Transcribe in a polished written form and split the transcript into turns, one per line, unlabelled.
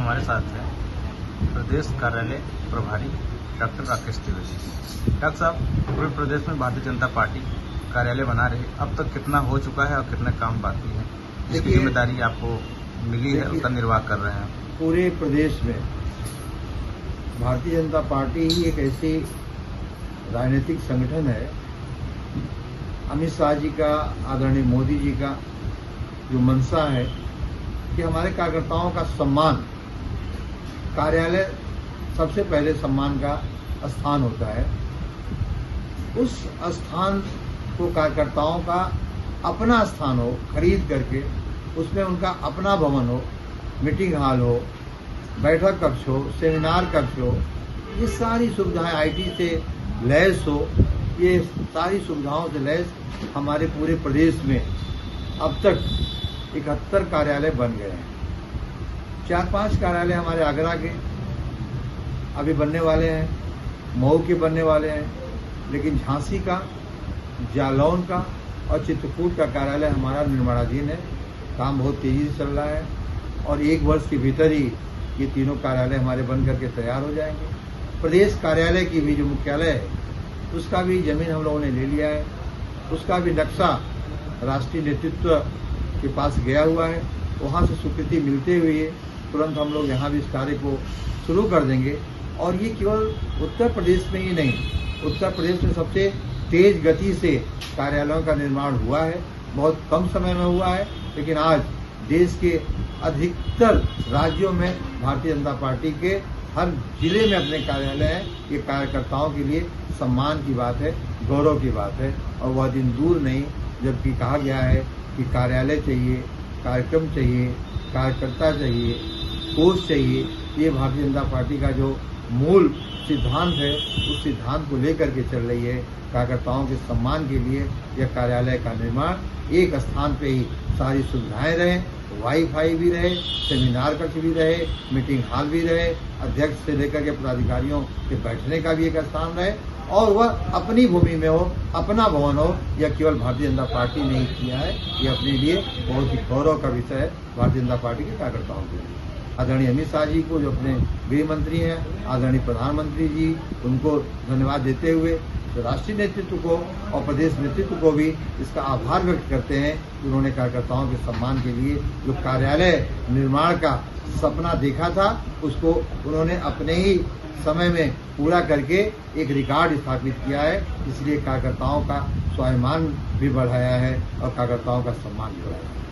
हमारे साथ हैं प्रदेश कार्यालय प्रभारी डॉक्टर राकेश त्रिवेदी। डॉक्टर साहब, पूरे प्रदेश में भारतीय जनता पार्टी कार्यालय बना रहे, अब तक कितना हो चुका है और कितना काम बाकी है? जिसकी जिम्मेदारी आपको मिली है उसका निर्वाह कर रहे हैं।
पूरे प्रदेश में भारतीय जनता पार्टी ही एक ऐसी राजनीतिक संगठन है, अमित शाह जी का, आदरणीय मोदी जी का जो मंशा है कि हमारे कार्यकर्ताओं का सम्मान, कार्यालय सबसे पहले सम्मान का स्थान होता है। उस स्थान को कार्यकर्ताओं का अपना स्थान हो, खरीद करके उसमें उनका अपना भवन हो, मीटिंग हॉल हो, बैठक कक्ष हो, सेमिनार कक्ष हो, ये सारी सुविधाएं आईटी से लैस हो, ये सारी सुविधाओं से लैस हमारे पूरे प्रदेश में अब तक 71 कार्यालय बन गए हैं। 4-5 कार्यालय हमारे आगरा के अभी बनने वाले हैं, मऊ के बनने वाले हैं, लेकिन झांसी का, जालौन का और चित्रकूट का कार्यालय हमारा निर्माणाधीन है। काम बहुत तेजी से चल रहा है और 1 वर्ष के भीतर ही ये तीनों कार्यालय हमारे बन करके तैयार हो जाएंगे। प्रदेश कार्यालय की भी जो मुख्यालय है उसका भी जमीन हम लोगों ने ले लिया है, उसका भी नक्शा राष्ट्रीय नेतृत्व के पास गया हुआ है। वहाँ से स्वीकृति मिलते हुए तुरंत हम लोग यहाँ भी इस कार्य को शुरू कर देंगे। और ये केवल उत्तर प्रदेश में ही नहीं, उत्तर प्रदेश में सबसे तेज गति से कार्यालयों का निर्माण हुआ है, बहुत कम समय में हुआ है, लेकिन आज देश के अधिकतर राज्यों में भारतीय जनता पार्टी के हर जिले में अपने कार्यालय हैं। ये कार्यकर्ताओं के लिए सम्मान की बात है, गौरव की बात है और वह दिन दूर नहीं जबकि कहा गया है कि कार्यालय चाहिए, कार्यक्रम चाहिए, कार्यकर्ता चाहिए, कोच चाहिए। ये भारतीय जनता पार्टी का जो मूल सिद्धांत है उस सिद्धांत को लेकर के चल रही है। कार्यकर्ताओं के सम्मान के लिए यह कार्यालय का निर्माण एक स्थान पे ही सारी सुविधाएं रहे, वाईफाई भी रहे, सेमिनार कक्ष भी रहे, मीटिंग हॉल भी रहे, अध्यक्ष से लेकर के पदाधिकारियों के बैठने का भी एक स्थान रहे और वह अपनी भूमि में हो, अपना भवन हो। यह केवल भारतीय जनता पार्टी ने ही किया है, यह अपने लिए बहुत ही गौरव का विषय है भारतीय जनता पार्टी के कार्यकर्ताओं के लिए। आदरणीय अमित शाह जी को जो अपने गृह मंत्री हैं, आदरणीय प्रधानमंत्री जी, उनको धन्यवाद देते हुए तो राष्ट्रीय नेतृत्व को और प्रदेश नेतृत्व को भी इसका आभार व्यक्त करते हैं। उन्होंने कार्यकर्ताओं के सम्मान के लिए जो कार्यालय निर्माण का सपना देखा था उसको उन्होंने अपने ही समय में पूरा करके एक रिकॉर्ड स्थापित किया है। इसलिए कार्यकर्ताओं का स्वाभिमान भी बढ़ाया है और कार्यकर्ताओं का सम्मान भी बढ़ाया है।